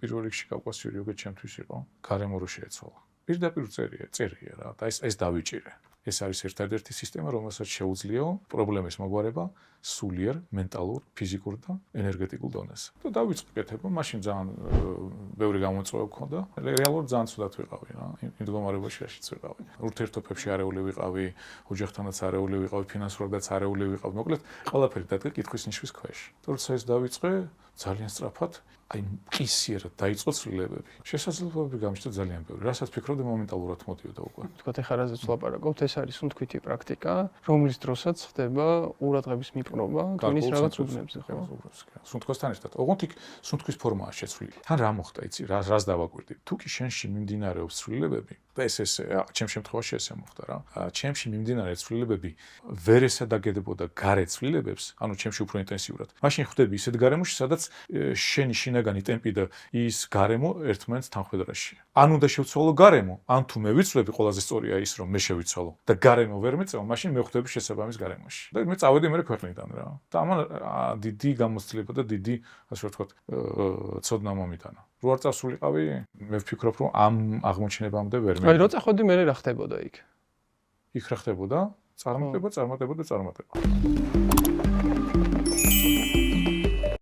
პირველ რიგში კავკასიური როგორ ჩემთვის იყო, გარემო რო შეეცვალა. პირდაპირ წერია რა და ეს დავიჭირე. ეს არის ერთადერთი სისტემა, რომელსაც შეუძლია პრობლემის მოგვარება სულიერ, მენტალურ, ფიზიკურ და ენერგეტიკულ დონეზე. და დავიწყე კეთება, მაშინ ძალიან ბევრი გამოწვევა მქონდა. რეალურად ძალიან ცუდად ვიყავი რა, იმ მდგომარეობაში რაშიც ვიყავი. ურთიერთობებში არეული ვიყავი, ოჯახთანაც არეული ვიყავი, ფინანსურადაც არეული ვიყავი. მოკლედ, ყველაფერი დადგა კითხვის ნიშნის ქვეშ. თორსა ეს დავიწყე ძალიან სწრაფად აი მყისიერად დაიწყო ცვლილებები. შესაძლებლობები გამჩნდა ძალიან ბევრი. რასაც ფიქრობდი მომენტალურად მოდიოდა უკვე. თქვათ ეხლა რაზეც ვლაპარაკობთ, ეს არის უთქვითი პრაქტიკა, რომლის დროსაც ხდება ყურადღების მიპყრობა თქვენის რაღაც უბნებზე, ხო? სუნთქვასთან ერთად. ოღონდ იქ სუნთქვის ფორმაა შეცვლილი. თან რა მოხდა, იცი, რას დავაკვირდი? თუ კი შენში მიმდინარეობს ცვლილებები, და ეს ჩემ შემთხვევაში ესე მოხდა რა. ჩემში მიმდინარე ცვლილებები ვერ ესადაგებოდა გარე ცვლილებებს, ანუ ჩემში უფრო ინტენსიურად. მაშინ ხვდები ისეთ გარემოში, სადაც შენი შინაგანი ტემპი და ის გარემო ერთმანეთს თანხვედრაშია. ან უნდა შევცვალო გარემო, ან თუ მე ვიცვლები, ყველაზე სწორია ის, რომ მე შევიცვალო და გარემო ვერ მეწევა, მაშინ მე ხვდები შესაბამის გარემოში. და მე წავედი მე ქვეყნიდან რა. და ამან დიდი გამოცდილება და დიდი, ასე ვთქვათ, ცოდნა მომიტანა. რო არ წასულიყავი, მე ვფიქრობ, რომ ამ აღმოჩენებამდე ვერ მე. აი, რო წახვედი, მე რა ხდებოდა იქ? იქ რა ხდებოდა? წარმატება.